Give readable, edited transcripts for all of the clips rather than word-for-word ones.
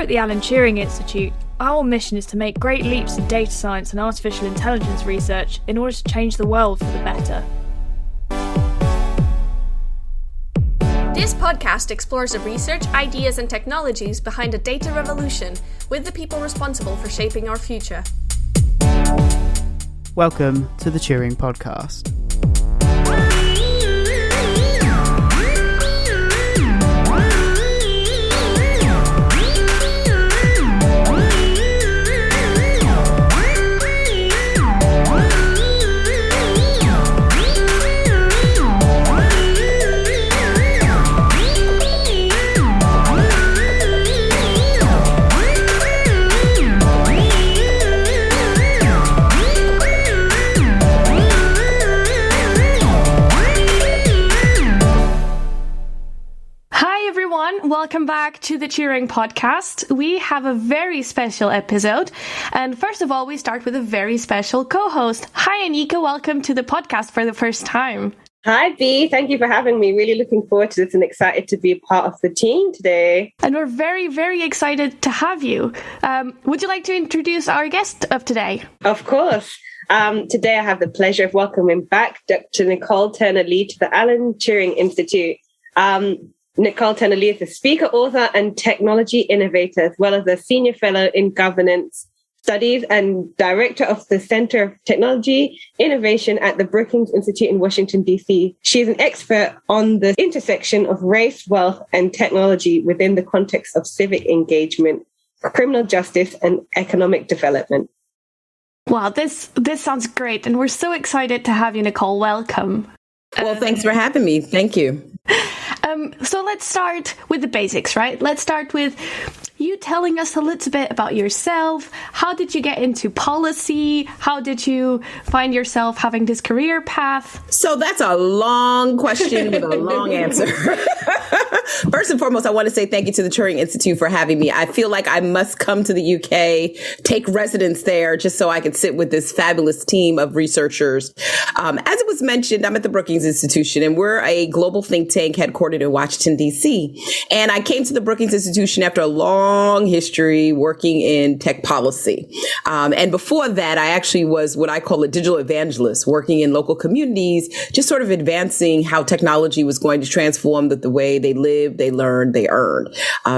Here at the Alan Turing Institute, our mission is to make great leaps in data science and artificial intelligence research in order to change the world for the better. This podcast explores the research, ideas and technologies behind the data revolution with the people responsible for shaping our future. Welcome to the Turing Podcast. Welcome back to the Turing Podcast. We have a very special episode. And first of all, we start with a very special co-host. Hi, Anika. Welcome to the podcast for the first time. Hi, Bea. Thank you for having me. Really looking forward to this and excited to be a part of the team today. And we're very, very excited to have you. Would you like to introduce our guest of today? Of course. Today, I have the pleasure of welcoming back Dr. Nicol Turner Lee to the Alan Turing Institute. Nicol Turner Lee is a speaker, author, and technology innovator, as well as a senior fellow in governance studies and director of the Center of Technology Innovation at the Brookings Institution in Washington, D.C. She is an expert on the intersection of race, wealth, and technology within the context of civic engagement, criminal justice, and economic development. Wow, this sounds great. And we're so excited to have you, Nicol. Welcome. Well, thanks for having me. Thank you. So let's start with the basics, right? Let's start with you telling us a little bit about yourself. How did you get into policy? How did you find yourself having this career path? So that's a long question with a long answer. First and foremost, I want to say thank you to the Turing Institute for having me. I feel like I must come to the UK, take residence there just so I can sit with this fabulous team of researchers. As it was mentioned, I'm at the Brookings Institution, and we're a global think tank headquartered in Washington, D.C. And I came to the Brookings Institution after a long history working in tech policy. And before that, I actually was what I call a digital evangelist, working in local communities, just sort of advancing how technology was going to transform the way they lived, they learned, they earned.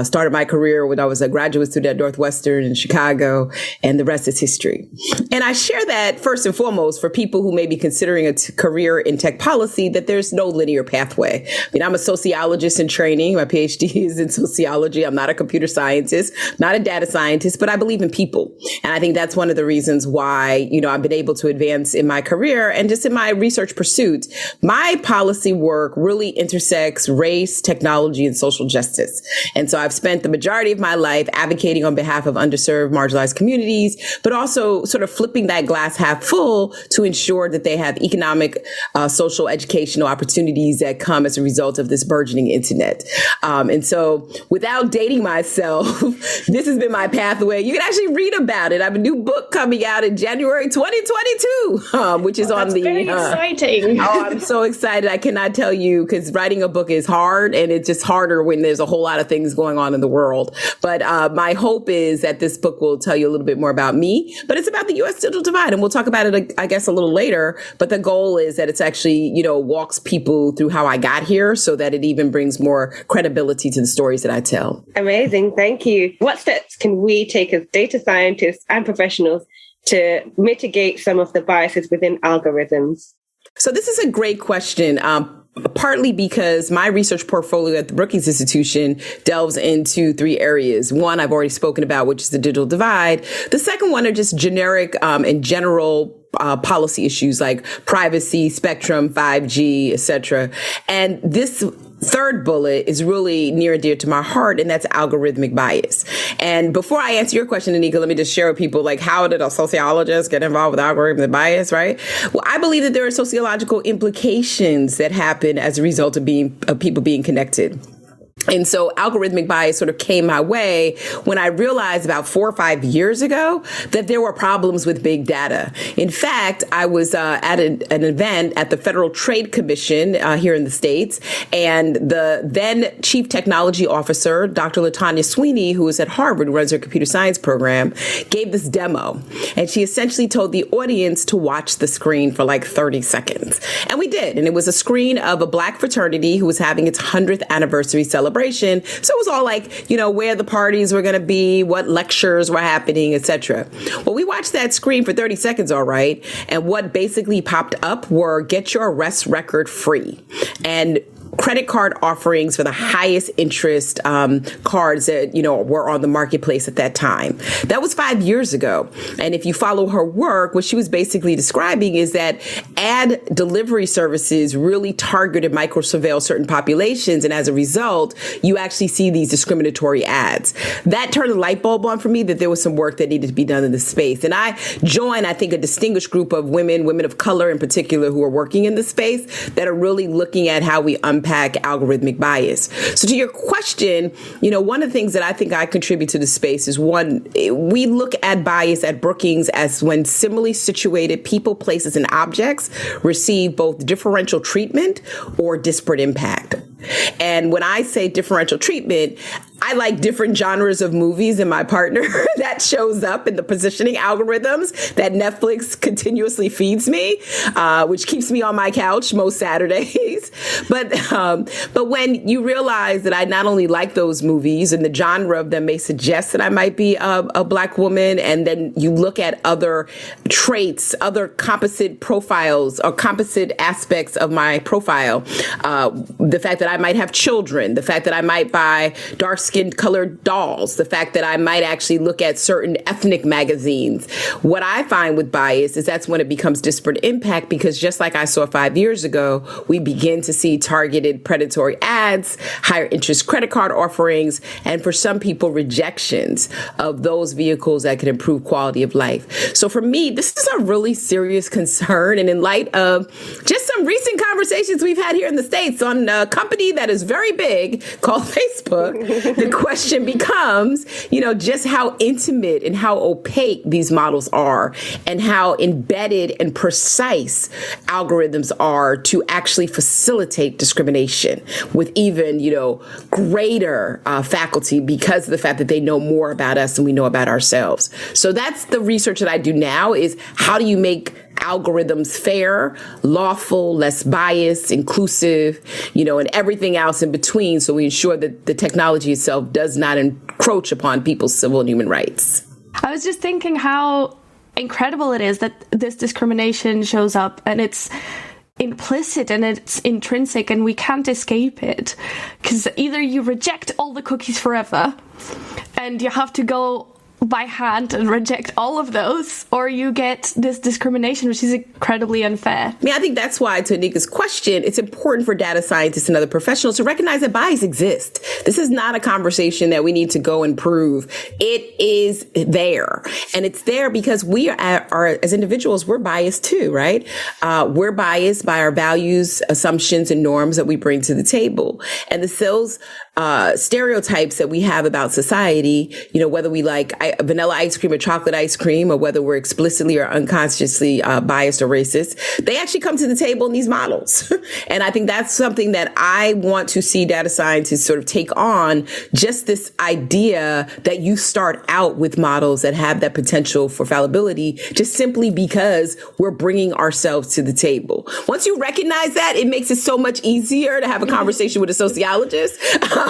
Started my career when I was a graduate student at Northwestern in Chicago, and the rest is history. And I share that first and foremost for people who may be considering a career in tech policy, that there's no linear pathway. I mean, I'm a sociologist in training. My PhD is in sociology. I'm not a computer scientist, not a data scientist, but I believe in people. And I think that's one of the reasons why, I've been able to advance in my career and just in my research pursuits. My policy work really intersects race, technology, and social justice. And so I've spent the majority of my life advocating on behalf of underserved, marginalized communities, but also sort of flipping that glass half full to ensure that they have economic, social, educational opportunities that come as a result of this burgeoning internet. And so without dating myself, this has been my pathway. You can actually read about it. I have a new book coming out in January 2022, which is on the... Very exciting. I'm so excited. I cannot tell you, because writing a book is hard, and it's just harder when there's a whole lot of things going on in the world. But my hope is that this book will tell you a little bit more about me, but it's about the U.S. digital divide. And we'll talk about it, I guess, a little later. But the goal is that it's actually, walks people through how I got here so that it even brings more credibility to the stories that I tell. Amazing. Thank you. What steps can we take as data scientists and professionals to mitigate some of the biases within algorithms? So this is a great question. Partly because my research portfolio at the Brookings Institution delves into three areas. One, I've already spoken about, which is the digital divide. The second one are just generic and general policy issues like privacy, spectrum, 5G, etc. And this third bullet is really near and dear to my heart, and that's algorithmic bias. And before I answer your question, Anika, let me just share with people, like, how did a sociologist get involved with algorithmic bias, right? Well, I believe that there are sociological implications that happen as a result of people being connected. And so algorithmic bias sort of came my way when I realized about 4 or 5 years ago that there were problems with big data. In fact, I was at an event at the Federal Trade Commission here in the States, and the then Chief Technology Officer, Dr. LaTanya Sweeney, who is at Harvard, runs her computer science program, gave this demo. And she essentially told the audience to watch the screen for like 30 seconds. And we did. And it was a screen of a Black fraternity who was having its 100th anniversary celebration. So it was all like, where the parties were going to be, what lectures were happening, etc. Well, we watched that screen for 30 seconds, all right. And what basically popped up were get your arrest record free and credit card offerings for the highest interest cards that, were on the marketplace at that time. That was 5 years ago. And if you follow her work, what she was basically describing is that ad delivery services really targeted micro-surveil certain populations. And as a result, you actually see these discriminatory ads. That turned a light bulb on for me that there was some work that needed to be done in this space. And I joined, I think, a distinguished group of women of color in particular, who are working in this space that are really looking at how we unpack algorithmic bias. So to your question, one of the things that I think I contribute to the space is one, we look at bias at Brookings as when similarly situated people, places, and objects receive both differential treatment or disparate impact. And when I say differential treatment, I like different genres of movies in my partner that shows up in the positioning algorithms that Netflix continuously feeds me, which keeps me on my couch most Saturdays. But when you realize that I not only like those movies and the genre of them may suggest that I might be a Black woman, and then you look at other traits, other composite profiles or composite aspects of my profile, the fact that I might have children, the fact that I might buy dark-skinned colored dolls, the fact that I might actually look at certain ethnic magazines. What I find with bias is that's when it becomes disparate impact, because just like I saw 5 years ago, we begin to see targeted predatory ads, higher interest credit card offerings, and for some people, rejections of those vehicles that could improve quality of life. So for me, this is a really serious concern. And in light of just some recent conversations we've had here in the States on a company that is very big called Facebook, the question becomes, just how intimate and how opaque these models are, and how embedded and precise algorithms are to actually facilitate discrimination with even, greater faculty because of the fact that they know more about us than we know about ourselves. So that's the research that I do now, is how do you make algorithms fair, lawful, less biased, inclusive, and everything else in between, so we ensure that the technology itself does not encroach upon people's civil and human rights. I was just thinking how incredible it is that this discrimination shows up and it's implicit and it's intrinsic and we can't escape it, because either you reject all the cookies forever and you have to go by hand and reject all of those, or you get this discrimination, which is incredibly unfair. I think that's why, to Anika's question, it's important for data scientists and other professionals to recognize that bias exists. This is not a conversation that we need to go and prove. It is there. And it's there because we are as individuals, we're biased too, right? We're biased by our values, assumptions, and norms that we bring to the table. And those stereotypes that we have about society, whether we like vanilla ice cream or chocolate ice cream, or whether we're explicitly or unconsciously biased or racist, they actually come to the table in these models. And I think that's something that I want to see data scientists sort of take on, just this idea that you start out with models that have that potential for fallibility, just simply because we're bringing ourselves to the table. Once you recognize that, it makes it so much easier to have a conversation with a sociologist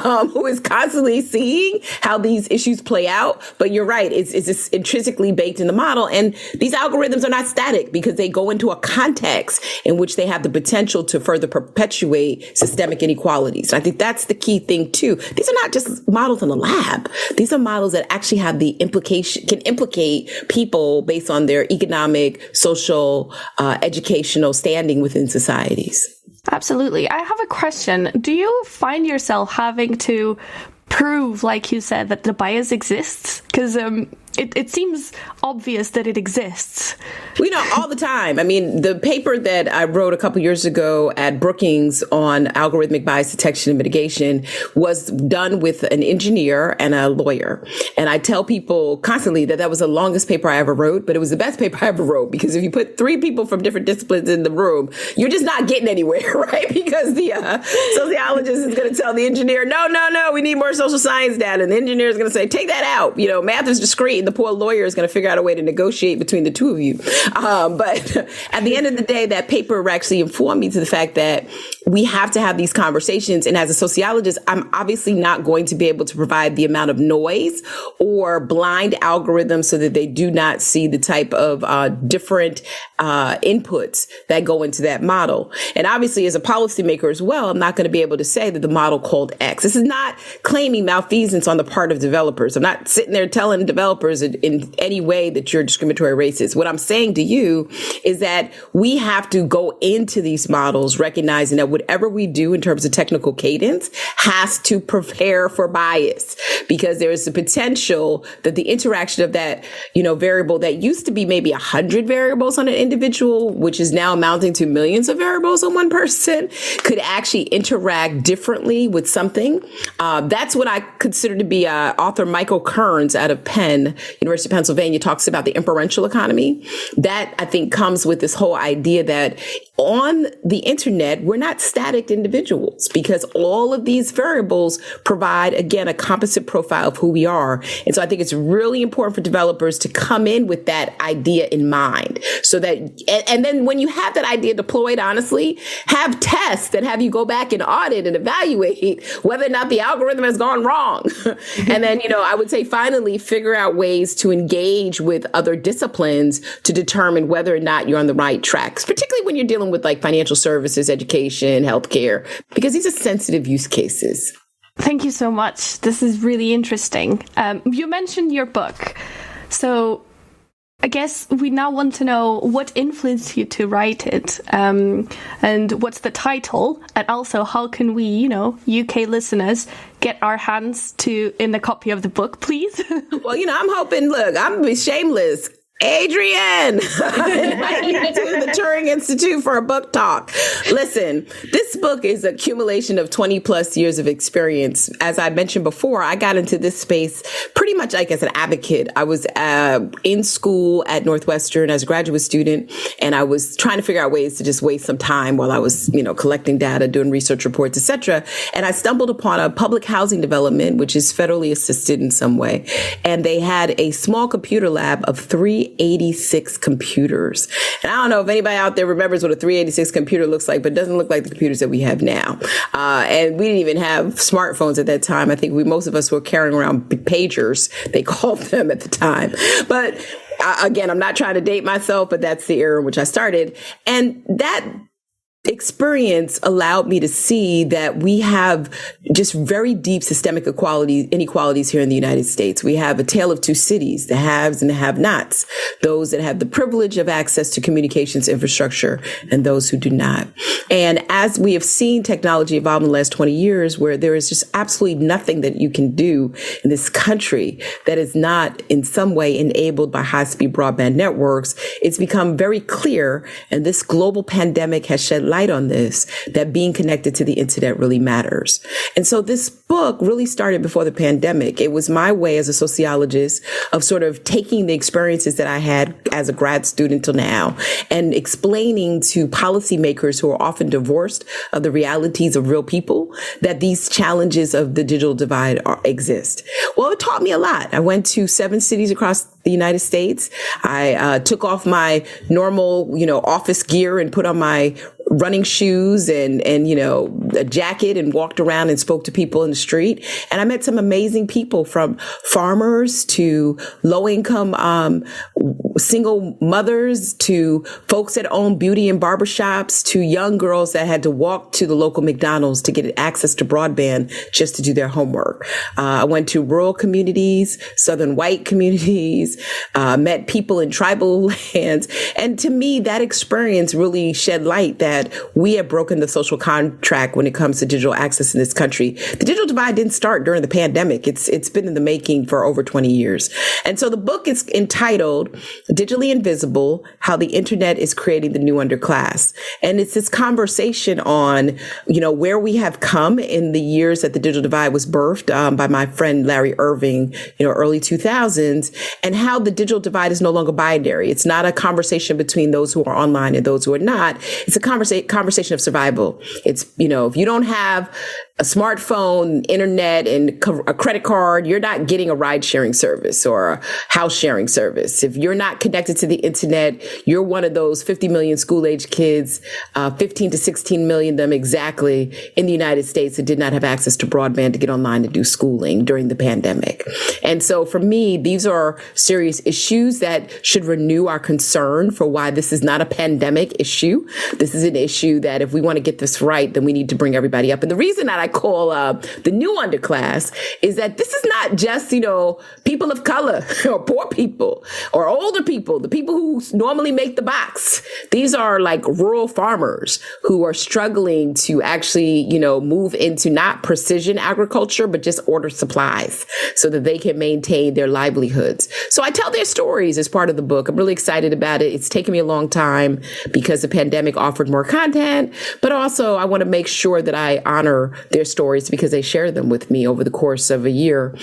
who is constantly seeing how these issues play out. But you're right, it's intrinsically baked in the model. And these algorithms are not static because they go into a context in which they have the potential to further perpetuate systemic inequalities. And I think that's the key thing too. These are not just models in a lab. These are models that actually have the can implicate people based on their economic, social, educational standing within societies. Absolutely. I have a question. Do you find yourself having to prove, like you said, that the bias exists? Because it seems obvious that it exists. We know all the time. I mean, the paper that I wrote a couple years ago at Brookings on algorithmic bias detection and mitigation was done with an engineer and a lawyer. And I tell people constantly that was the longest paper I ever wrote, but it was the best paper I ever wrote, because if you put three people from different disciplines in the room, you're just not getting anywhere, right? Because the sociologist is going to tell the engineer, no, we need more social science data. And the engineer is going to say, take that out. Math is discrete. And the poor lawyer is going to figure out a way to negotiate between the two of you. But at the end of the day, that paper actually informed me to the fact that we have to have these conversations. And as a sociologist, I'm obviously not going to be able to provide the amount of noise or blind algorithms so that they do not see the type of different inputs that go into that model. And obviously, as a policymaker as well, I'm not going to be able to say that the model called X. This is not claiming malfeasance on the part of developers. I'm not sitting there telling developers in any way that you're discriminatory racist. What I'm saying to you is that we have to go into these models recognizing that whatever we do in terms of technical cadence has to prepare for bias, because there is the potential that the interaction of that, variable that used to be maybe 100 variables on an individual, which is now amounting to millions of variables on one person, could actually interact differently with something. That's what I consider to be author Michael Kearns out of Penn, University of Pennsylvania, talks about the inferential economy. That, I think, comes with this whole idea that on the internet, we're not static individuals, because all of these variables provide, again, a composite profile of who we are. And so I think it's really important for developers to come in with that idea in mind, so that, and then when you have that idea deployed, honestly, have tests that have you go back and audit and evaluate whether or not the algorithm has gone wrong. And then, I would say finally figure out ways to engage with other disciplines to determine whether or not you're on the right tracks, particularly when you're dealing with like financial services, education, healthcare, because these are sensitive use cases. Thank you so much. This is really interesting. You mentioned your book. So I guess we now want to know what influenced you to write it, and what's the title, and also how can we, UK listeners, get our hands in a copy of the book, please? Well, I'm hoping, look, I'm going to be shameless. Adrienne, invite me to the Turing Institute for a book talk. Listen, this book is an accumulation of 20 plus years of experience. As I mentioned before, I got into this space pretty much like as an advocate. I was in school at Northwestern as a graduate student, and I was trying to figure out ways to just waste some time while I was, collecting data, doing research reports, etc. And I stumbled upon a public housing development, which is federally assisted in some way. And they had a small computer lab of 386 computers. And I don't know if anybody out there remembers what a 386 computer looks like, but it doesn't look like the computers that we have now. And we didn't even have smartphones at that time. I think most of us were carrying around pagers, they called them at the time. But again, I'm not trying to date myself, but that's the era in which I started. And that experience allowed me to see that we have just very deep systemic inequalities here in the United States. We have a tale of two cities, the haves and the have-nots, those that have the privilege of access to communications infrastructure and those who do not. And as we have seen technology evolve in the last 20 years, where there is just absolutely nothing that you can do in this country that is not in some way enabled by high-speed broadband networks, it's become very clear, and this global pandemic has shed light on this, that being connected to the internet really matters. And so this book really started before the pandemic. It was my way as a sociologist of sort of taking the experiences that I had as a grad student till now and explaining to policymakers who are often divorced of the realities of real people that these challenges of the digital divide exist. Well, it taught me a lot. I went to 7 cities across the United States. I took off my normal, office gear and put on my running shoes and a jacket and walked around and spoke to people in the street. And I met some amazing people, from farmers to low income single mothers to folks that own beauty and barbershops to young girls that had to walk to the local McDonald's to get access to broadband just to do their homework. I went to rural communities, southern white communities, met people in tribal lands. And to me, that experience really shed light that we have broken the social contract when when it comes to digital access in this country. The digital divide didn't start during the pandemic. It's been in the making for over 20 years. And so the book is entitled Digitally Invisible: How the Internet is Creating the New Underclass. And it's this conversation on, where we have come in the years that the digital divide was birthed by my friend Larry Irving, early 2000s, and how the digital divide is no longer binary. It's not a conversation between those who are online and those who are not. It's a conversation of survival. It's, if you don't have a smartphone, internet, and a credit card, you're not getting a ride sharing service or a house sharing service. If you're not connected to the internet, you're one of those 50 million school age kids, 15 to 16 million of them exactly in the United States that did not have access to broadband to get online to do schooling during the pandemic. And so for me, these are serious issues that should renew our concern for why this is not a pandemic issue. This is an issue that if we want to get this right, then we need to bring everybody up. And the reason that I call the new underclass is that this is not just, people of color or poor people or older people, the people who normally make the box. These are like rural farmers who are struggling to actually, move into not precision agriculture, but just order supplies so that they can maintain their livelihoods. So I tell their stories as part of the book. I'm really excited about it. It's taken me a long time because the pandemic offered more content, but also I want to make sure that I honor their stories because they shared them with me over the course of a year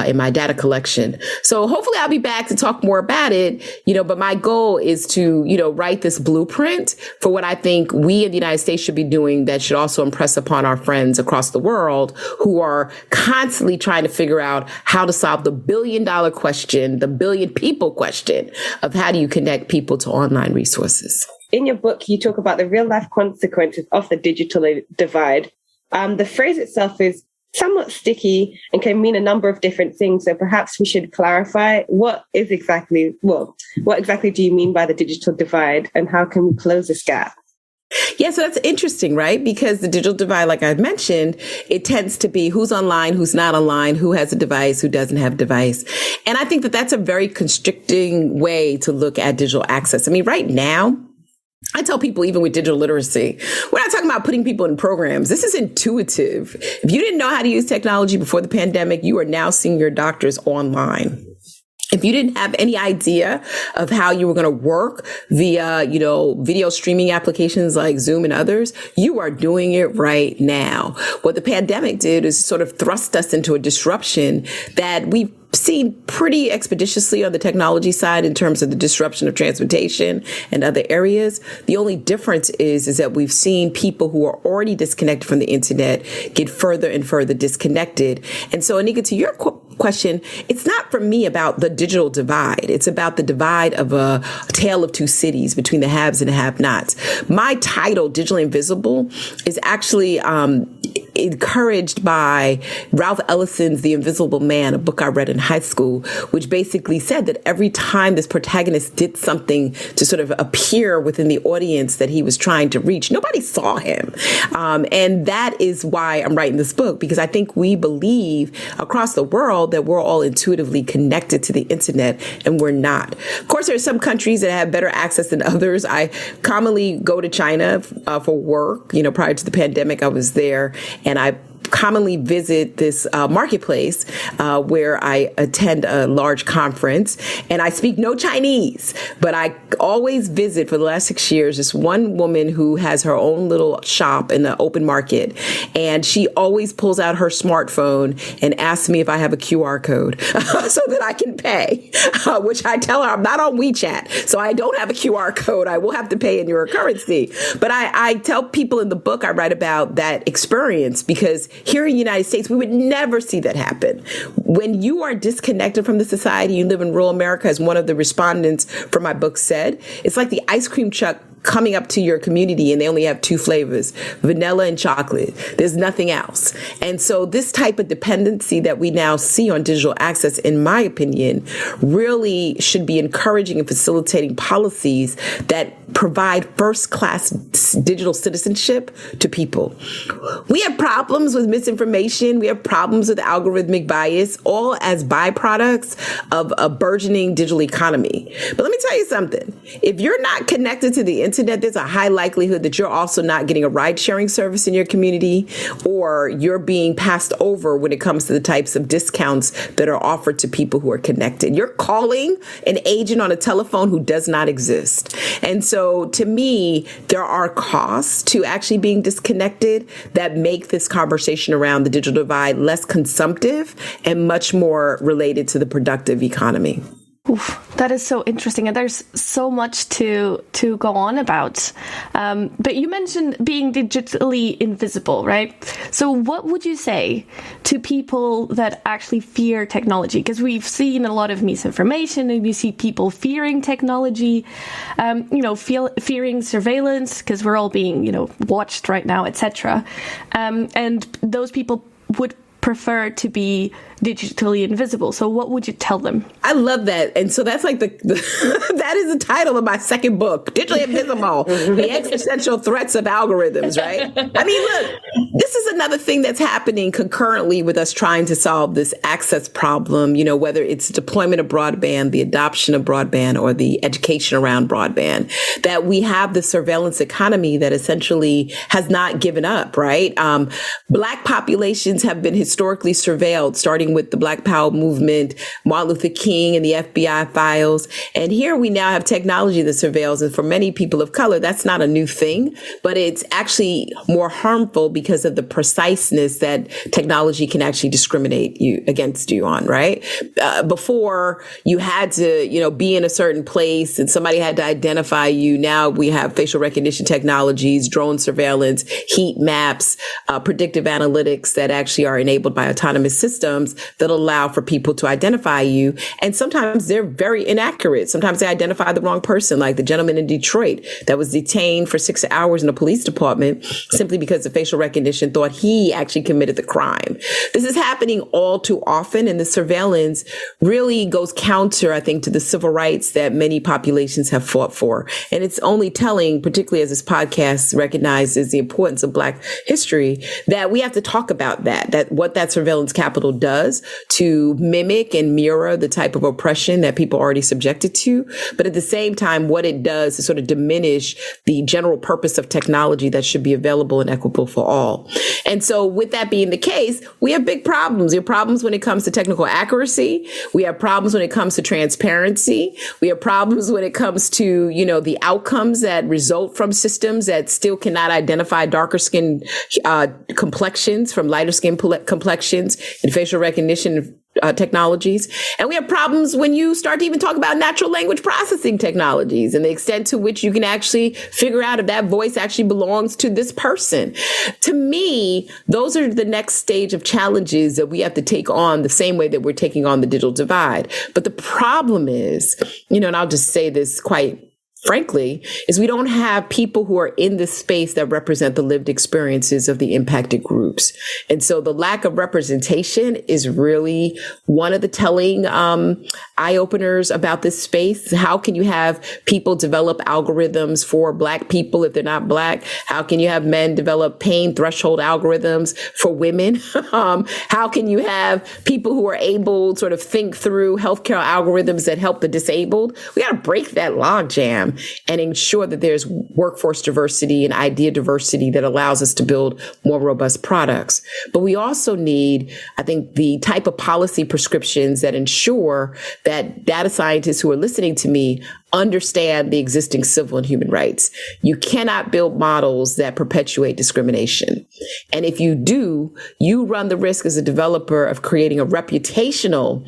in my data collection. So hopefully I'll be back to talk more about it, but my goal is to, write this blueprint for what I think we in the United States should be doing that should also impress upon our friends across the world who are constantly trying to figure out how to solve the $1 billion question, the billion people question of how do you connect people to online resources. In your book, you talk about the real life consequences of the digital divide. The phrase itself is somewhat sticky and can mean a number of different things. So perhaps we should clarify what exactly do you mean by the digital divide and how can we close this gap? Yeah, so that's interesting, right? Because the digital divide, like I mentioned, it tends to be who's online, who's not online, who has a device, who doesn't have a device. And I think that that's a very constricting way to look at digital access. I mean, right now, I tell people, even with digital literacy, we're not talking about putting people in programs. This is intuitive. If you didn't know how to use technology before the pandemic, you are now seeing your doctors online. If you didn't have any idea of how you were going to work via, video streaming applications like Zoom and others, you are doing it right now. What the pandemic did is sort of thrust us into a disruption that we've seen pretty expeditiously on the technology side in terms of the disruption of transportation and other areas. The only difference is that we've seen people who are already disconnected from the internet get further and further disconnected. And so, Anika, to your question, it's not for me about the digital divide. It's about the divide of a tale of two cities between the haves and the have-nots. My title, Digitally Invisible, is actually encouraged by Ralph Ellison's The Invisible Man, a book I read in high school, which basically said that every time this protagonist did something to sort of appear within the audience that he was trying to reach, nobody saw him. And that is why I'm writing this book, because I think we believe across the world that we're all intuitively connected to the internet, and we're not. Of course, there are some countries that have better access than others. I commonly go to China for work. Prior to the pandemic, I was there, and I commonly visit this marketplace where I attend a large conference, and I speak no Chinese, but I always visit for the last 6 years this one woman who has her own little shop in the open market, and she always pulls out her smartphone and asks me if I have a QR code so that I can pay, which I tell her I'm not on WeChat, so I don't have a QR code. I will have to pay in your currency. But I tell people in the book I write about that experience, because here in the United States, we would never see that happen. When you are disconnected from the society, you live in rural America, as one of the respondents for my book said, it's like the ice cream truck coming up to your community and they only have 2 flavors, vanilla and chocolate. There's nothing else. And so this type of dependency that we now see on digital access, in my opinion, really should be encouraging and facilitating policies that provide first-class digital citizenship to people. We have problems with misinformation. We have problems with algorithmic bias, all as byproducts of a burgeoning digital economy. But let me tell you something. If you're not connected to the internet, internet, there's a high likelihood that you're also not getting a ride sharing service in your community, or you're being passed over when it comes to the types of discounts that are offered to people who are connected. You're calling an agent on a telephone who does not exist. And so to me, there are costs to actually being disconnected that make this conversation around the digital divide less consumptive and much more related to the productive economy. Oof, that is so interesting, and there's so much to go on about. But you mentioned being digitally invisible, right? So what would you say to people that actually fear technology? Because we've seen a lot of misinformation, and we see people fearing technology, fearing surveillance because we're all being, watched right now, etc. And those people would prefer to be digitally invisible. So what would you tell them? I love that. And so that's like that is the title of my second book, Digitally Invisible, The Existential Threats of Algorithms, right? I mean, look, this is another thing that's happening concurrently with us trying to solve this access problem, whether it's deployment of broadband, the adoption of broadband, or the education around broadband, that we have the surveillance economy that essentially has not given up, right? Black populations have been historically surveilled, starting with the Black Power movement, Martin Luther King and the FBI files. And here we now have technology that surveils. And for many people of color, that's not a new thing, but it's actually more harmful because of the preciseness that technology can actually discriminate against you on, right? Before you had to, be in a certain place and somebody had to identify you. Now we have facial recognition technologies, drone surveillance, heat maps, predictive analytics that actually are enabled by autonomous systems that allow for people to identify you. And sometimes they're very inaccurate. Sometimes they identify the wrong person, like the gentleman in Detroit that was detained for 6 hours in a police department simply because the facial recognition thought he actually committed the crime. This is happening all too often, and the surveillance really goes counter, I think, to the civil rights that many populations have fought for. And it's only telling, particularly as this podcast recognizes the importance of Black history, that we have to talk about that what that surveillance capital does to mimic and mirror the type of oppression that people are already subjected to. But at the same time, what it does is sort of diminish the general purpose of technology that should be available and equitable for all. And so with that being the case, we have big problems. We have problems when it comes to technical accuracy. We have problems when it comes to transparency. We have problems when it comes to, the outcomes that result from systems that still cannot identify darker skin complexions from lighter skin complexions in facial recognition technologies. And we have problems when you start to even talk about natural language processing technologies and the extent to which you can actually figure out if that voice actually belongs to this person. To me, those are the next stage of challenges that we have to take on the same way that we're taking on the digital divide. But the problem is, and I'll just say this quite frankly, is we don't have people who are in this space that represent the lived experiences of the impacted groups. And so the lack of representation is really one of the telling eye-openers about this space. How can you have people develop algorithms for Black people if they're not Black? How can you have men develop pain threshold algorithms for women? How can you have people who are able to sort of think through healthcare algorithms that help the disabled? We got to break that logjam and ensure that there's workforce diversity and idea diversity that allows us to build more robust products. But we also need, I think, the type of policy prescriptions that ensure that data scientists who are listening to me understand the existing civil and human rights. You cannot build models that perpetuate discrimination. And if you do, you run the risk as a developer of creating a reputational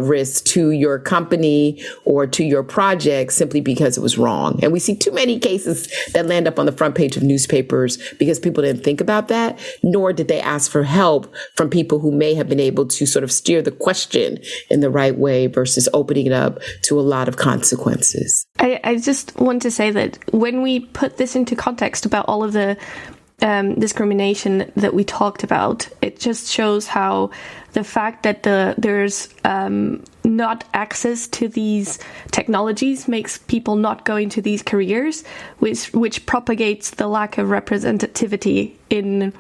risk to your company or to your project simply because it was wrong. And we see too many cases that land up on the front page of newspapers because people didn't think about that, nor did they ask for help from people who may have been able to sort of steer the question in the right way versus opening it up to a lot of consequences. I just want to say that when we put this into context about all of the discrimination that we talked about, it just shows how the fact that there's not access to these technologies makes people not go into these careers, which propagates the lack of representativity in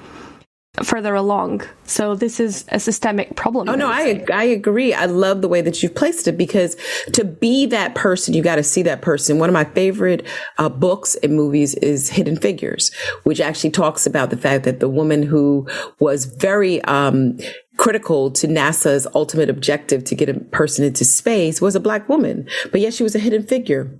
further along. So this is a systemic problem. Oh, no, I agree. I love the way that you've placed it, because to be that person, you got to see that person. One of my favorite books and movies is Hidden Figures, which actually talks about the fact that the woman who was very critical to NASA's ultimate objective to get a person into space was a Black woman. But yet she was a hidden figure.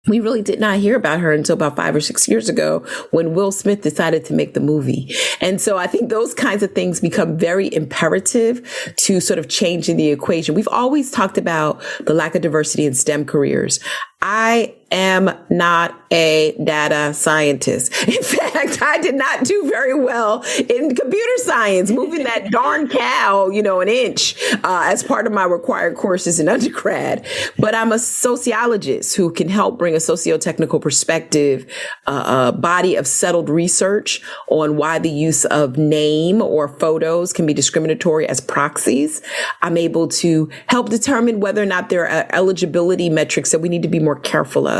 We really did not hear about her until about 5 or 6 years ago when Will Smith decided to make the movie. And so I think those kinds of things become very imperative to sort of changing the equation. We've always talked about the lack of diversity in STEM careers. I am not a data scientist. In fact, I did not do very well in computer science, moving that darn cow, an inch as part of my required courses in undergrad. But I'm a sociologist who can help bring a socio-technical perspective, a body of settled research on why the use of name or photos can be discriminatory as proxies. I'm able to help determine whether or not there are eligibility metrics that we need to be more careful of.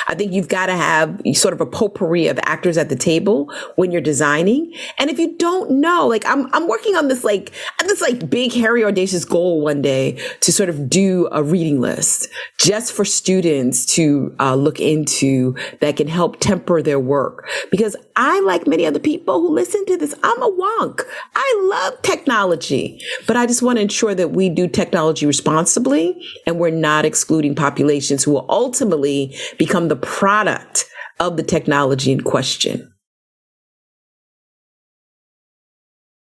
I think you've got to have sort of a potpourri of actors at the table when you're designing. And if you don't know, I'm working on this big, hairy, audacious goal one day to sort of do a reading list just for students to look into that can help temper their work. Because I, like many other people who listen to this, I'm a wonk. I love technology, but I just want to ensure that we do technology responsibly and we're not excluding populations who will ultimately become the product of the technology in question.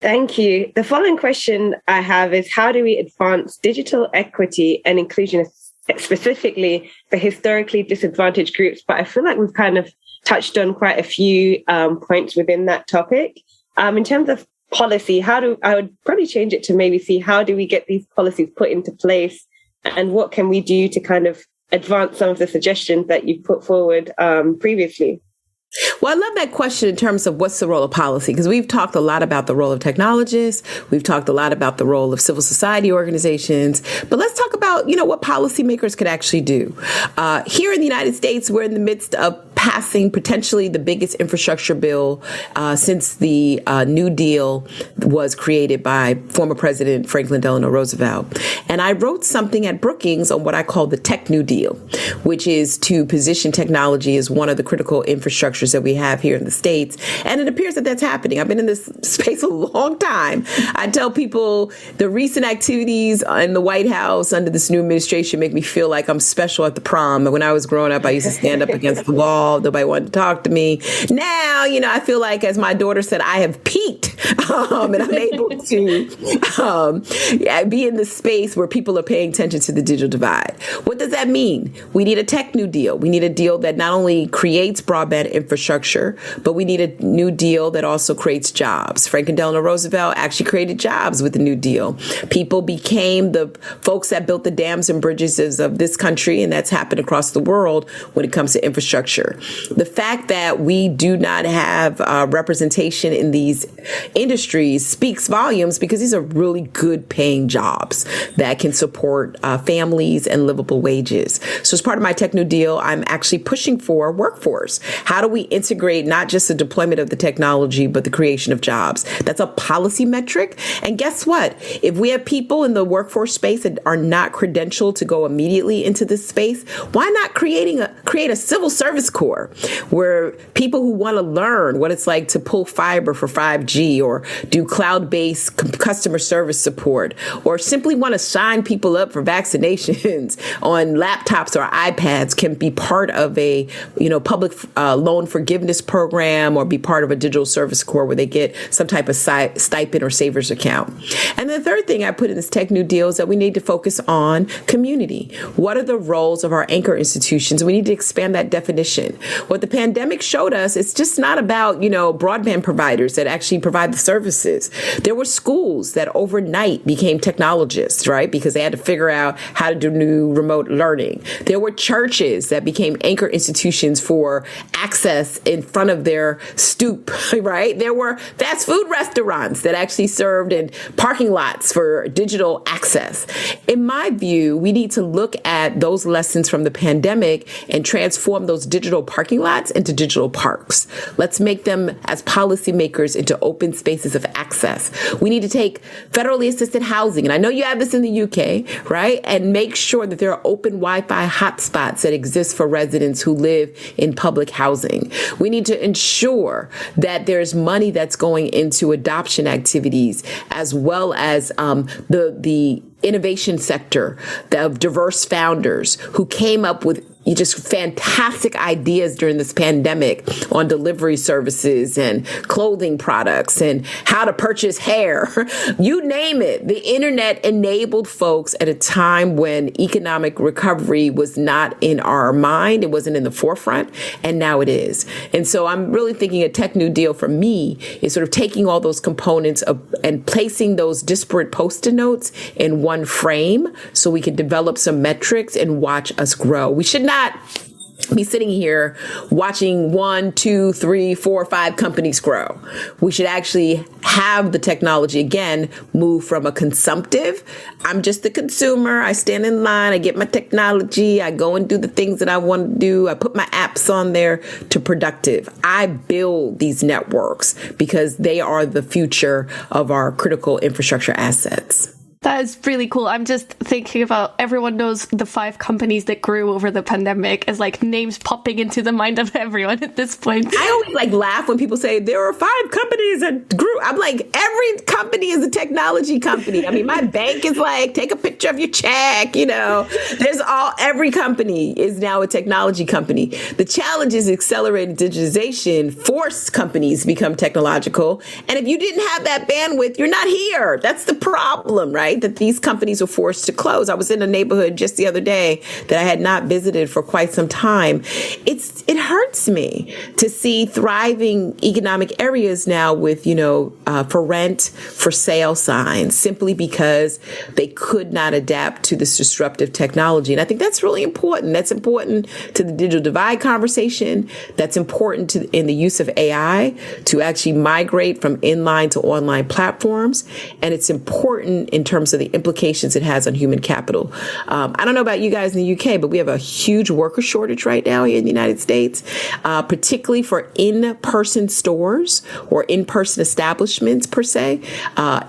Thank you. The following question I have is, how do we advance digital equity and inclusion specifically for historically disadvantaged groups? But I feel like we've kind of touched on quite a few points within that topic. In terms of policy, I would probably change it to maybe see how do we get these policies put into place and what can we do to kind of advance some of the suggestions that you've put forward previously? Well, I love that question in terms of what's the role of policy, because we've talked a lot about the role of technologists. We've talked a lot about the role of civil society organizations. But let's talk about, what policymakers could actually do. Here in the United States, we're in the midst of passing potentially the biggest infrastructure bill since the New Deal was created by former President Franklin Delano Roosevelt. And I wrote something at Brookings on what I call the Tech New Deal, which is to position technology as one of the critical infrastructures that we have here in the States. And it appears that that's happening. I've been in this space a long time. I tell people the recent activities in the White House under this new administration make me feel like I'm special at the prom. When I was growing up, I used to stand up against the wall. Nobody wanted to talk to me. Now, I feel like, as my daughter said, I have peaked and I'm able to be in the space where people are paying attention to the digital divide. What does that mean? We need a tech new deal. We need a deal that not only creates broadband infrastructure, but we need a new deal that also creates jobs. Franklin Delano Roosevelt actually created jobs with the New Deal. People became the folks that built the dams and bridges of this country, and that's happened across the world when it comes to infrastructure. The fact that we do not have representation in these industries speaks volumes, because these are really good paying jobs that can support families and livable wages. So as part of my Tech New Deal, I'm actually pushing for workforce. How do we integrate not just the deployment of the technology, but the creation of jobs? That's a policy metric. And guess what? If we have people in the workforce space that are not credentialed to go immediately into this space, why not create a civil service corps where people who want to learn what it's like to pull fiber for 5G or do cloud-based customer service support, or simply want to sign people up for vaccinations on laptops or iPads can be part of a public loan forgiveness program, or be part of a digital service corps where they get some type of stipend or savers account. And the third thing I put in this Tech New Deal is that we need to focus on community. What are the roles of our anchor institutions? We need to expand that definition. What the pandemic showed us, it's just not about, broadband providers that actually provide the services. There were schools that overnight became technologists, right? Because they had to figure out how to do new remote learning. There were churches that became anchor institutions for access in front of their stoop, right? There were fast food restaurants that actually served in parking lots for digital access. In my view, we need to look at those lessons from the pandemic and transform those digital parking lots into digital parks. Let's make them, as policymakers, into open spaces of access. We need to take federally assisted housing, and I know you have this in the UK, right? And make sure that there are open Wi-Fi hotspots that exist for residents who live in public housing. We need to ensure that there's money that's going into adoption activities, as well as the innovation sector of diverse founders who came up with just fantastic ideas during this pandemic on delivery services and clothing products and how to purchase hair. You name it. The internet enabled folks at a time when economic recovery was not in our mind. It wasn't in the forefront, and now it is. And so I'm really thinking a tech new deal for me is sort of taking all those components and placing those disparate Post-it notes in one frame so we can develop some metrics and watch us grow. We should not be sitting here watching 1, 2, 3, 4, 5 companies grow. We should actually have the technology again move from a consumptive, I'm just the consumer, I stand in line, I get my technology, I go and do the things that I want to do, I put my apps on there, to productive. I build these networks because they are the future of our critical infrastructure assets. That is really cool. I'm just thinking about, everyone knows the 5 companies that grew over the pandemic as like names popping into the mind of everyone at this point. I always laugh when people say there are 5 companies that grew. I'm like, every company is a technology company. I mean, my bank is like, take a picture of your check, every company is now a technology company. The challenge is accelerated digitization forced companies to become technological. And if you didn't have that bandwidth, you're not here. That's the problem, right? That these companies were forced to close. I was in a neighborhood just the other day that I had not visited for quite some time. It hurts me to see thriving economic areas now with, for rent, for sale signs, simply because they could not adapt to this disruptive technology. And I think that's really important. That's important to the digital divide conversation. That's important in the use of AI to actually migrate from inline to online platforms. And it's important in terms of the implications it has on human capital. I don't know about you guys in the UK, but we have a huge worker shortage right now here in the United States, particularly for in-person stores or in-person establishments per se,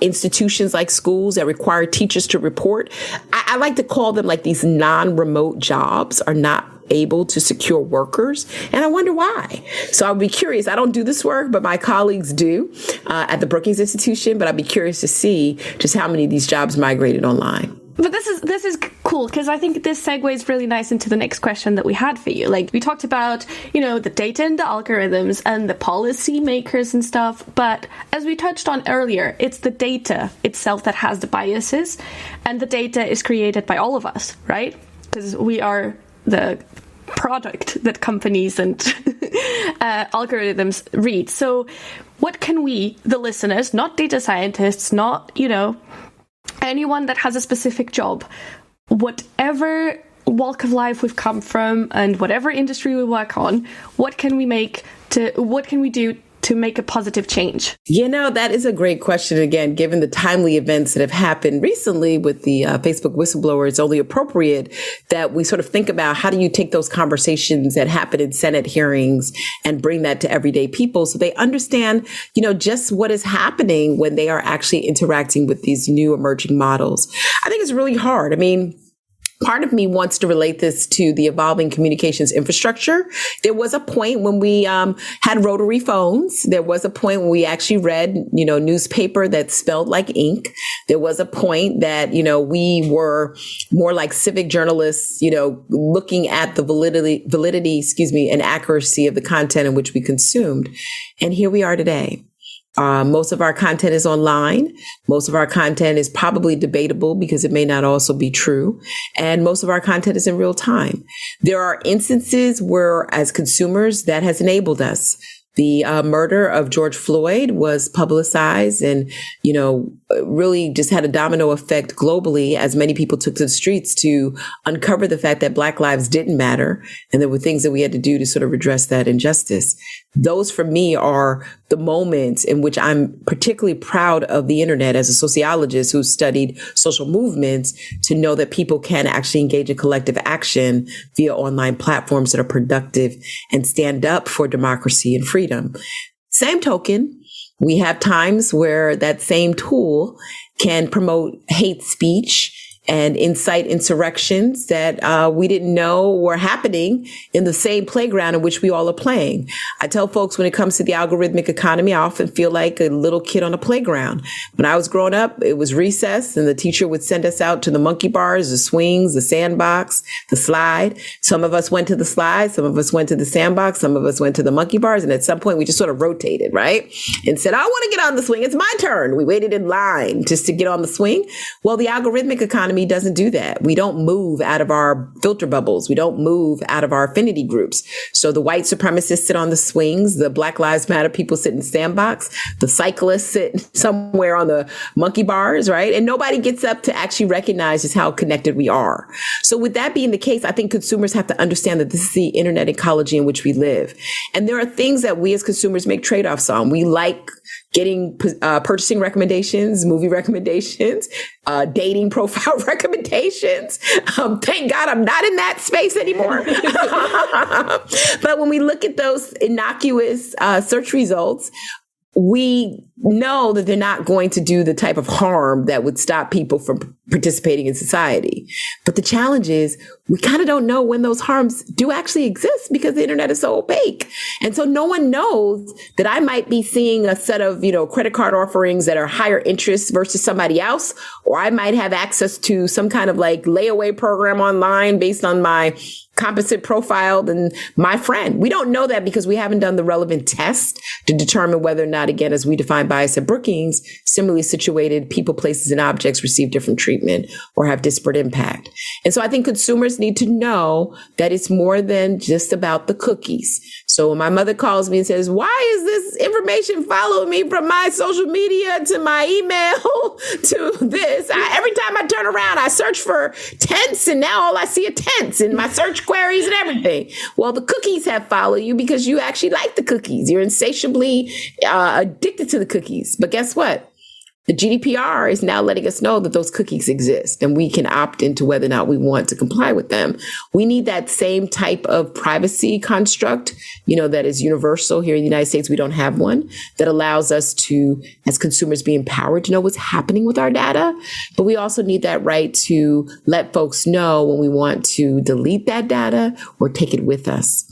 institutions like schools that require teachers to report. I like to call them like these non-remote jobs are not able to secure workers. And I wonder why. So I'll be curious. I don't do this work, but my colleagues do at the Brookings Institution. But I'd be curious to see just how many of these jobs migrated online. But this is cool, because I think this segues really nice into the next question that we had for you. Like, we talked about, the data and the algorithms and the policy makers and stuff. But as we touched on earlier, it's the data itself that has the biases, and the data is created by all of us, right? Because we are the product that companies and algorithms read. So what can we, the listeners, not data scientists, not, anyone that has a specific job, whatever walk of life we've come from and whatever industry we work on, what can we do to make a positive change? That is a great question. Again, given the timely events that have happened recently with the Facebook whistleblower, it's only appropriate that we sort of think about how do you take those conversations that happen in Senate hearings and bring that to everyday people so they understand, just what is happening when they are actually interacting with these new emerging models. I think it's really hard. I mean, part of me wants to relate this to the evolving communications infrastructure. There was a point when we had rotary phones. There was a point when we actually read, newspaper that spelled like ink. There was a point that, we were more like civic journalists, looking at the validity, and accuracy of the content in which we consumed. And here we are today. Most of our content is online. Most of our content is probably debatable because it may not also be true. And most of our content is in real time. There are instances where, as consumers, that has enabled us. The murder of George Floyd was publicized and, really just had a domino effect globally as many people took to the streets to uncover the fact that Black lives didn't matter. And there were things that we had to do to sort of redress that injustice. Those for me are the moments in which I'm particularly proud of the internet as a sociologist who studied social movements to know that people can actually engage in collective action via online platforms that are productive and stand up for democracy and freedom. Same token, We have times where that same tool can promote hate speech and incite insurrections that we didn't know were happening in the same playground in which we all are playing. I tell folks when it comes to the algorithmic economy, I often feel like a little kid on a playground. When I was growing up, it was recess and the teacher would send us out to the monkey bars, the swings, the sandbox, the slide. Some of us went to the slide, some of us went to the sandbox, some of us went to the monkey bars. And at some point we just sort of rotated, right? And said, I want to get on the swing. It's my turn. We waited in line just to get on the swing. Well, the algorithmic economy doesn't do that. We don't move out of our filter bubbles. We don't move out of our affinity groups. So the white supremacists sit on the swings. The Black Lives Matter people sit in the sandbox. The cyclists sit somewhere on the monkey bars, right? And nobody gets up to actually recognize just how connected we are. So with that being the case, I think consumers have to understand that this is the internet ecology in which we live. And there are things that we as consumers make trade-offs on. We like getting purchasing recommendations, movie recommendations, dating profile recommendations. Thank God I'm not in that space anymore. But when we look at those innocuous search results, we know that they're not going to do the type of harm that would stop people from participating in society. But the challenge is we kind of don't know when those harms do actually exist because the internet is so opaque. And so no one knows that I might be seeing a set of, credit card offerings that are higher interest versus somebody else, or I might have access to some kind of like layaway program online based on my composite profile than my friend. We don't know that because we haven't done the relevant test to determine whether or not, again, as we define bias at Brookings, similarly situated people, places, and objects receive different treatment or have disparate impact. And so I think consumers need to know that it's more than just about the cookies. So when my mother calls me and says, why is this information following me from my social media to my email to this? Every time I turn around, I search for tents and now all I see are tents in my search queries and everything. Well, the cookies have followed you because you actually like the cookies. You're insatiably addicted to the cookies. But guess what? The GDPR is now letting us know that those cookies exist and we can opt into whether or not we want to comply with them. We need that same type of privacy construct, that is universal. Here in the United States, we don't have one that allows us to, as consumers, be empowered to know what's happening with our data. But we also need that right to let folks know when we want to delete that data or take it with us.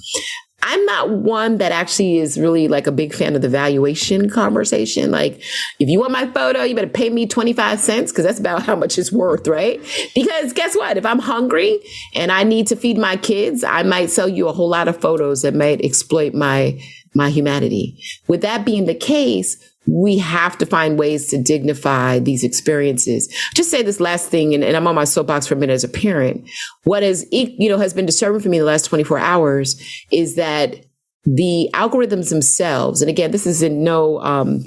I'm not one that actually is really like a big fan of the valuation conversation. Like, if you want my photo, you better pay me 25 cents because that's about how much it's worth, right? Because guess what? If I'm hungry and I need to feed my kids, I might sell you a whole lot of photos that might exploit my humanity. With that being the case, we have to find ways to dignify these experiences. Just say this last thing, and I'm on my soapbox for a minute as a parent. What has been disturbing for me in the last 24 hours is that the algorithms themselves, and again, this is in no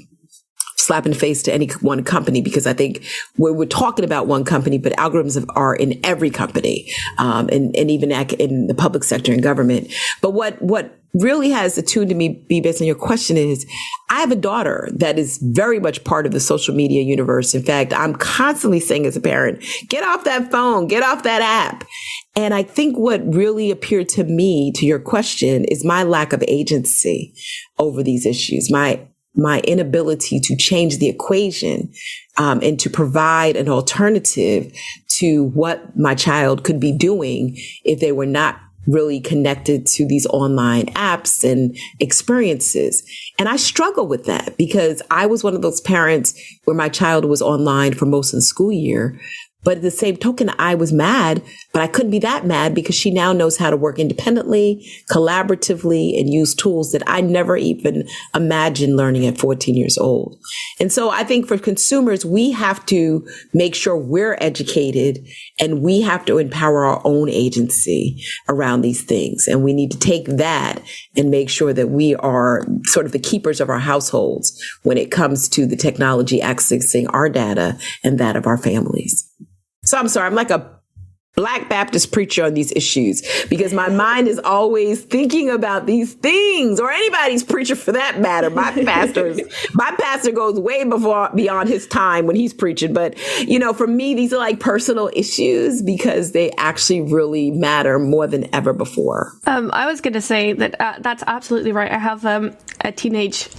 slap in the face to any one company, because I think we're talking about one company, but algorithms are in every company, and even in the public sector and government. But what really has attuned to me, be based on your question, is I have a daughter that is very much part of the social media universe. In fact, I'm constantly saying as a parent, get off that phone, get off that app. And I think what really appeared to me, to your question, is my lack of agency over these issues, my inability to change the equation, and to provide an alternative to what my child could be doing if they were not really connected to these online apps and experiences. And I struggle with that because I was one of those parents where my child was online for most of the school year. But at the same token, I was mad, but I couldn't be that mad because she now knows how to work independently, collaboratively, and use tools that I never even imagined learning at 14 years old. And so I think for consumers, we have to make sure we're educated and we have to empower our own agency around these things. And we need to take that and make sure that we are sort of the keepers of our households when it comes to the technology accessing our data and that of our families. So I'm sorry, I'm like a Black Baptist preacher on these issues because my mind is always thinking about these things, or anybody's preacher for that matter. My pastor goes way beyond his time when he's preaching. But, for me, these are like personal issues because they actually really matter more than ever before. I was going to say that that's absolutely right. I have a teenage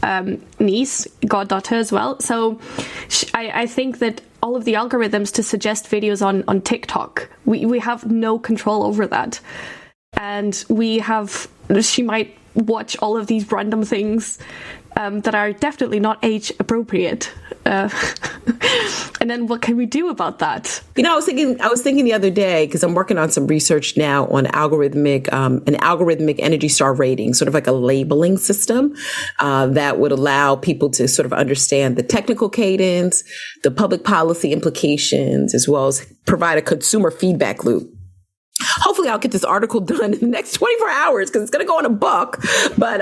niece, goddaughter as well. So I think that all of the algorithms to suggest videos on TikTok, we have no control over that. And she might watch all of these random things that are definitely not age appropriate. And then what can we do about that? I was thinking the other day, because I'm working on some research now on an algorithmic Energy Star rating, sort of like a labeling system that would allow people to sort of understand the technical cadence, the public policy implications, as well as provide a consumer feedback loop. Hopefully I'll get this article done in the next 24 hours because it's going to go in a book. But,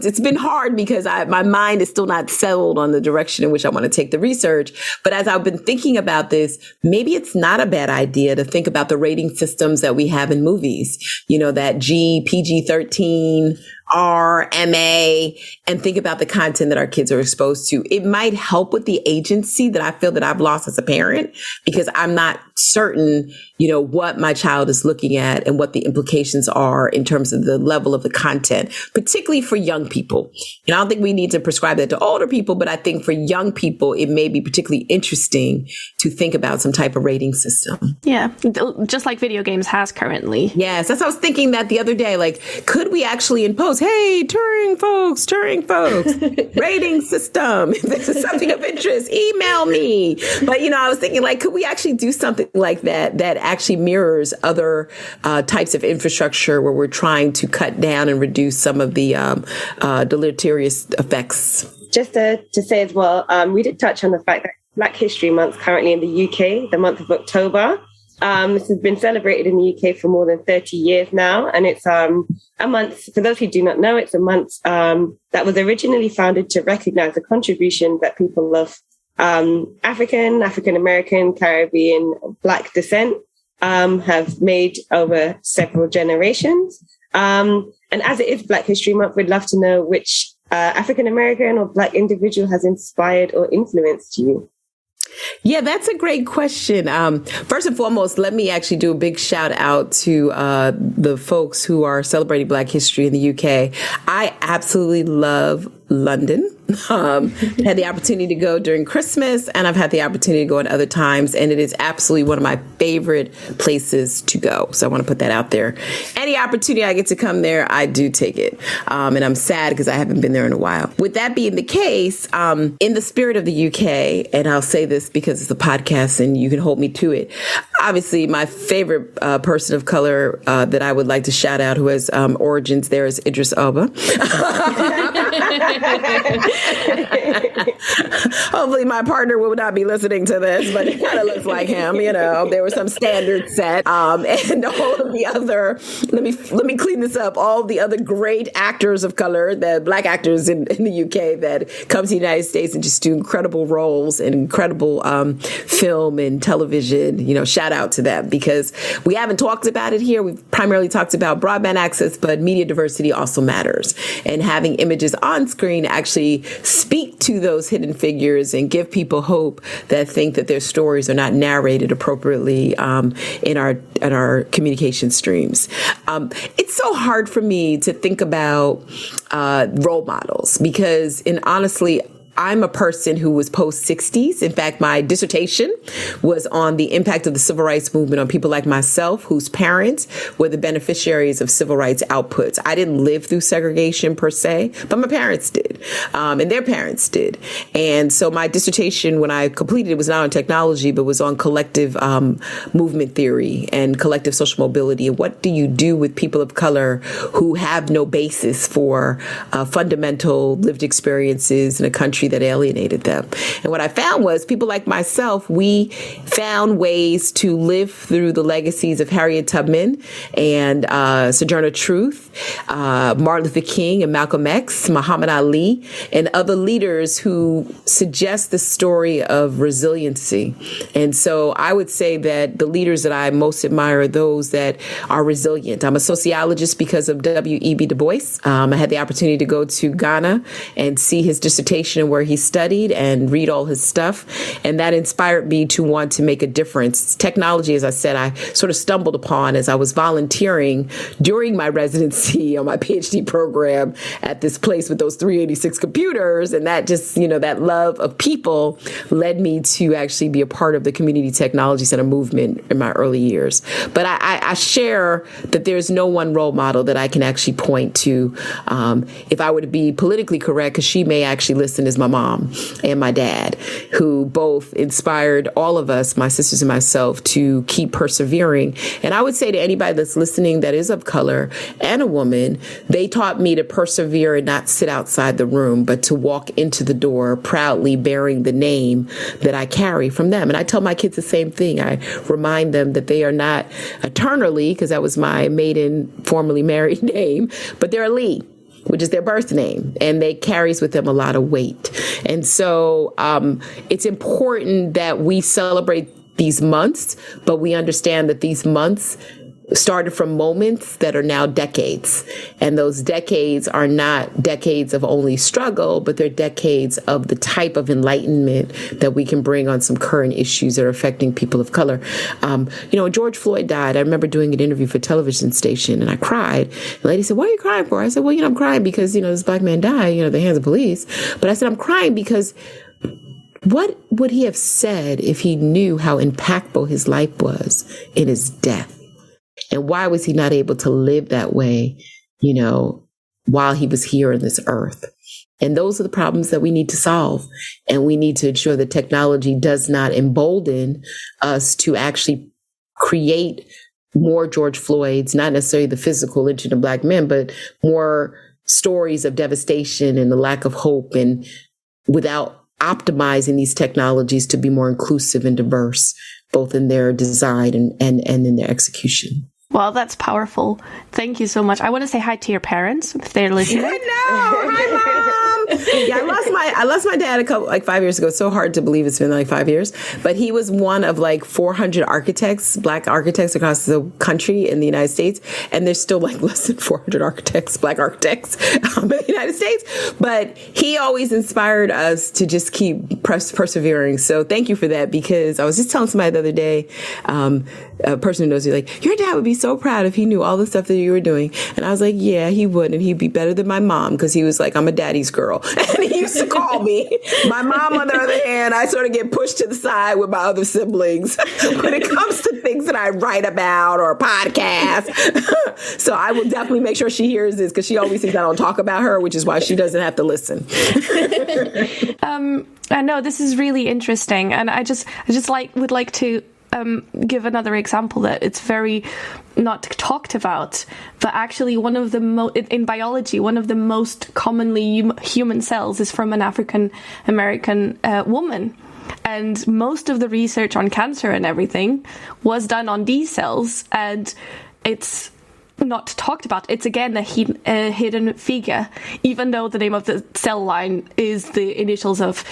it's been hard because my mind is still not settled on the direction in which I want to take the research. But as I've been thinking about this, maybe it's not a bad idea to think about the rating systems that we have in movies, that G, PG-13, R, MA, and think about the content that our kids are exposed to. It might help with the agency that I feel that I've lost as a parent because I'm not certain, what my child is looking at and what the implications are in terms of the level of the content, particularly for young people. I don't think we need to prescribe that to older people, but I think for young people, it may be particularly interesting to think about some type of rating system. Yeah, just like video games has currently. Yes, that's what I was thinking that the other day. Like, could we actually impose, hey, Turing folks, rating system. If this is something of interest, email me. But, I was thinking, like, could we actually do something like that actually mirrors other types of infrastructure where we're trying to cut down and reduce some of the deleterious effects? Just to say as well, we did touch on the fact that Black History Month currently in the UK, the month of October. This has been celebrated in the UK for more than 30 years now. And it's a month, for those who do not know, it's a month that was originally founded to recognize the contribution that people of African American, Caribbean, Black descent have made over several generations. And as it is Black History Month, we'd love to know which African American or Black individual has inspired or influenced you. Yeah, that's a great question. First and foremost, let me actually do a big shout out to the folks who are celebrating Black history in the UK. I absolutely love London. Had the opportunity to go during Christmas, and I've had the opportunity to go at other times, and it is absolutely one of my favorite places to go. So I want to put that out there. Any opportunity I get to come there, I do take it. And I'm sad because I haven't been there in a while. With that being the case, in the spirit of the UK, and I'll say this because it's a podcast and you can hold me to it. Obviously, my favorite person of color that I would like to shout out who has origins there is Idris Elba. Hopefully my partner will not be listening to this, but it kind of looks like him. There were some standards set, and all of the other, let me clean this up, all the other great actors of color, the Black actors in the UK that come to the United States and just do incredible roles and incredible film and television. Shout out to them because we haven't talked about it here. We've primarily talked about broadband access, but media diversity also matters. And having images on screen actually speak to those hidden figures and give people hope that think that their stories are not narrated appropriately in our communication streams. It's so hard for me to think about role models because, honestly, I'm a person who was post-60s. In fact, my dissertation was on the impact of the civil rights movement on people like myself, whose parents were the beneficiaries of civil rights outputs. I didn't live through segregation per se, but my parents did, and their parents did. And so my dissertation, when I completed it, was not on technology, but was on collective movement theory and collective social mobility. And what do you do with people of color who have no basis for fundamental lived experiences in a country that alienated them? And what I found was people like myself, we found ways to live through the legacies of Harriet Tubman and Sojourner Truth, Martin Luther King and Malcolm X, Muhammad Ali, Lee and other leaders who suggest the story of resiliency. And so I would say that the leaders that I most admire are those that are resilient. I'm a sociologist because of W.E.B. Du Bois. I had the opportunity to go to Ghana and see his dissertation where he studied and read all his stuff. And that inspired me to want to make a difference. Technology, as I said, I sort of stumbled upon as I was volunteering during my residency on my PhD program at this place with those 386 computers. And that just, that love of people led me to actually be a part of the Community Technology Center movement in my early years. But I share that there's no one role model that I can actually point to. If I were to be politically correct, because she may actually listen, is my mom and my dad, who both inspired all of us, my sisters and myself, to keep persevering. And I would say to anybody that's listening that is of color and a woman, they taught me to persevere and not sit outside the room, but to walk into the door proudly bearing the name that I carry from them. And I tell my kids the same thing. I remind them that they are not a Turner Lee, because that was my maiden formerly married name, but they're a Lee, which is their birth name, and they carries with them a lot of weight. And so it's important that we celebrate these months, but we understand that these months started from moments that are now decades. And those decades are not decades of only struggle, but they're decades of the type of enlightenment that we can bring on some current issues that are affecting people of color. When George Floyd died, I remember doing an interview for a television station, and I cried. The lady said, "What are you crying for?" I said, "Well, I'm crying because, this black man died, at the hands of police." But I said, I'm crying because what would he have said if he knew how impactful his life was in his death? And why was he not able to live that way, while he was here on this earth? And those are the problems that we need to solve. And we need to ensure that technology does not embolden us to actually create more George Floyds, not necessarily the physical lynching of black men, but more stories of devastation and the lack of hope, and without optimizing these technologies to be more inclusive and diverse, both in their design and in their execution. Well, that's powerful. Thank you so much. I want to say hi to your parents if they're listening. I know. Hi, Mom. Yeah, I lost my dad 5 years ago. It's so hard to believe it's been 5 years. But he was one of 400 architects, black architects across the country in the United States. And there's still less than 400 architects, black architects in the United States. But he always inspired us to just keep persevering. So thank you for that, because I was just telling somebody the other day, a person who knows you, your dad would be so proud if he knew all the stuff that you were doing. And I was like, yeah, he would. And he'd be better than my mom, because he was I'm a daddy's girl. And he used to call me. My mom, on the other hand, I sort of get pushed to the side with my other siblings when it comes to things that I write about or podcasts. So I will definitely make sure she hears this, because she always thinks I don't talk about her, which is why she doesn't have to listen. I know this is really interesting. And I just would like to give another example that it's very not talked about, but actually one of the in biology, one of the most commonly human cells is from an African American woman. And most of the research on cancer and everything was done on these cells, and it's not talked about. It's again a hidden figure, even though the name of the cell line is the initials of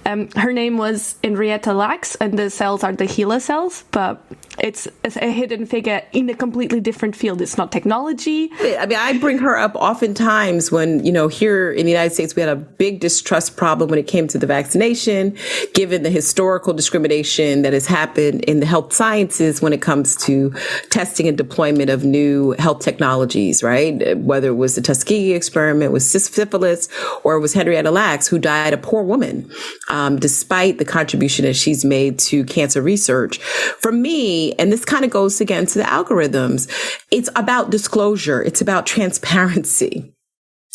her name was Henrietta Lacks, and the cells are the HeLa cells, but it's a hidden figure in a completely different field. It's not technology. I mean, I bring her up oftentimes when, here in the United States, we had a big distrust problem when it came to the vaccination, given the historical discrimination that has happened in the health sciences when it comes to testing and deployment of new health technologies, right? Whether it was the Tuskegee experiment with syphilis, or it was Henrietta Lacks, who died a poor woman, despite the contribution that she's made to cancer research. For me, and this kind of goes again to the algorithms, it's about disclosure. It's about transparency.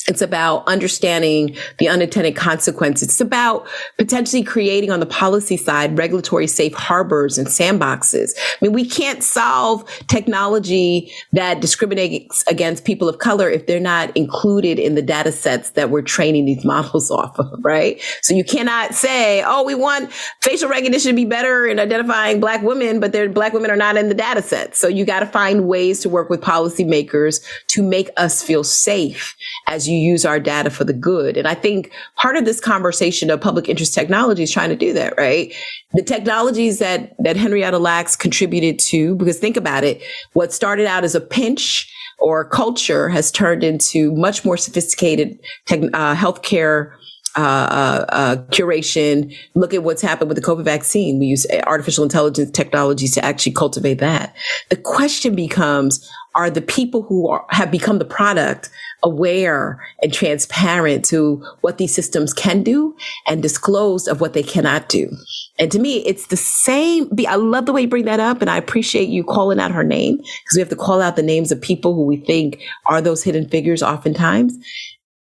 It's about understanding the unintended consequences. It's about potentially creating on the policy side regulatory safe harbors and sandboxes. I mean, we can't solve technology that discriminates against people of color if they're not included in the data sets that we're training these models off of, right? So you cannot say, oh, we want facial recognition to be better in identifying Black women, but Black women are not in the data set. So you got to find ways to work with policymakers to make us feel safe as you use our data for the good? And I think part of this conversation of public interest technology is trying to do that, right? The technologies that Henrietta Lacks contributed to, because think about it, what started out as a pinch or culture has turned into much more sophisticated healthcare curation. Look at what's happened with the COVID vaccine. We use artificial intelligence technologies to actually cultivate that. The question becomes, are the people who have become the product aware and transparent to what these systems can do and disclosed of what they cannot do? And to me, it's the same. I love the way you bring that up, and I appreciate you calling out her name, because we have to call out the names of people who we think are those hidden figures oftentimes.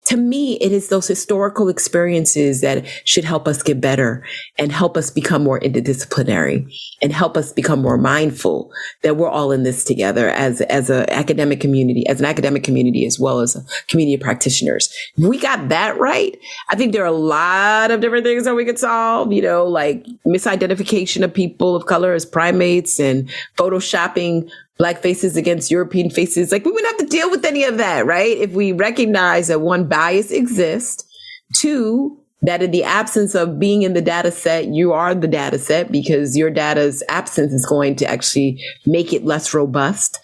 To me, it is those historical experiences that should help us get better and help us become more interdisciplinary and help us become more mindful that we're all in this together as an academic community, as well as a community of practitioners. If we got that right, I think there are a lot of different things that we could solve, like misidentification of people of color as primates and photoshopping Black faces against European faces. Like, we wouldn't have to deal with any of that, right? If we recognize that one, bias exists, two, that in the absence of being in the data set, you are the data set, because your data's absence is going to actually make it less robust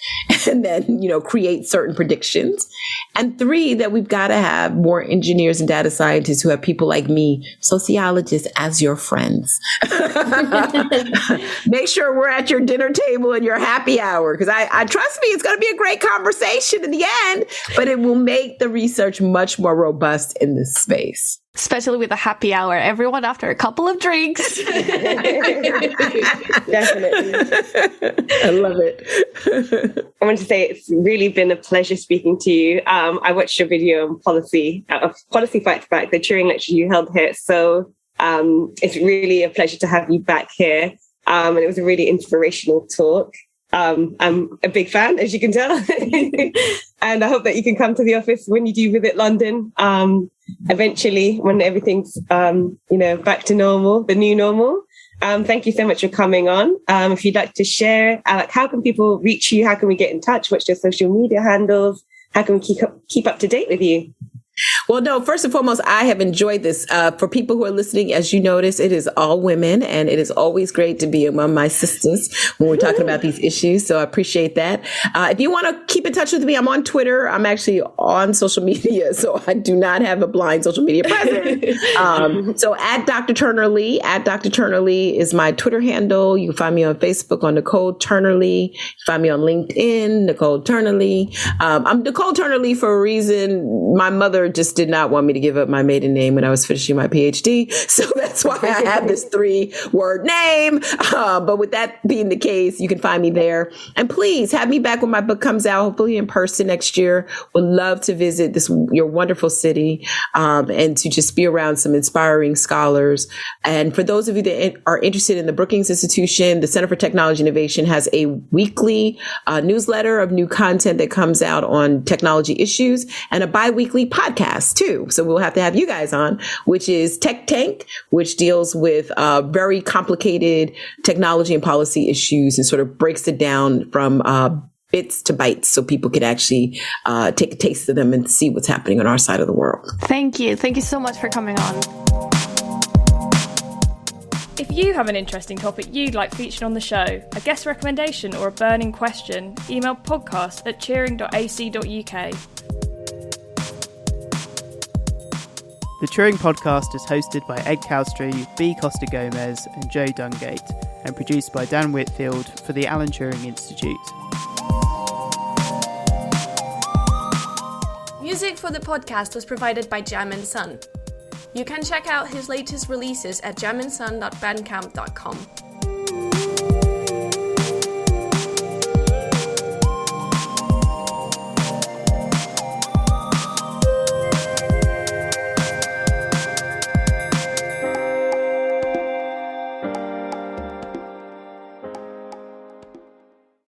and then, create certain predictions. And three, that we've got to have more engineers and data scientists who have people like me, sociologists, as your friends. Make sure we're at your dinner table and your happy hour, because I trust me, it's going to be a great conversation in the end, but it will make the research much more robust in this space. Especially with a happy hour, everyone after a couple of drinks. Definitely. I love it. I want to say it's really been a pleasure speaking to you. I watched your video on policy Fights Back, the Turing lecture you held here. So it's really a pleasure to have you back here. And it was a really inspirational talk. I'm a big fan, as you can tell. And I hope that you can come to the office when you do visit London, eventually, when everything's, back to normal, the new normal. Thank you so much for coming on. If you'd like to share, how can people reach you? How can we get in touch? What's your social media handles? How can we keep up to date with you? Well, no, first and foremost, I have enjoyed this. For people who are listening, as you notice, it is all women, and it is always great to be among my sisters when we're talking about these issues. So I appreciate that. If you want to keep in touch with me, I'm on Twitter. I'm actually on social media, so I do not have a blind social media presence. So at Dr. Turner Lee, is my Twitter handle. You can find me on Facebook on Nicol Turner Lee. You can find me on LinkedIn, Nicol Turner Lee. I'm Nicol Turner Lee for a reason. My mother just did not want me to give up my maiden name when I was finishing my PhD. So that's why I have this 3-word name. But with that being the case, you can find me there. And please have me back when my book comes out, hopefully in person next year. Would love to visit your wonderful city, and to just be around some inspiring scholars. And for those of you that are interested in the Brookings Institution, the Center for Technology Innovation has a weekly newsletter of new content that comes out on technology issues, and a bi-weekly podcast too. So we'll have to have you guys on, which is Tech Tank, which deals with very complicated technology and policy issues and sort of breaks it down from bits to bytes so people can actually take a taste of them and see what's happening on our side of the world. Thank you. Thank you so much for coming on. If you have an interesting topic you'd like featured on the show, a guest recommendation or a burning question, email podcast@turing.ac.uk. The Turing Podcast is hosted by Ed Cowstry, B. Costa Gomez and Joe Dungate, and produced by Dan Whitfield for the Alan Turing Institute. Music for the podcast was provided by Jam and Sun. You can check out his latest releases at jamandsun.bandcamp.com.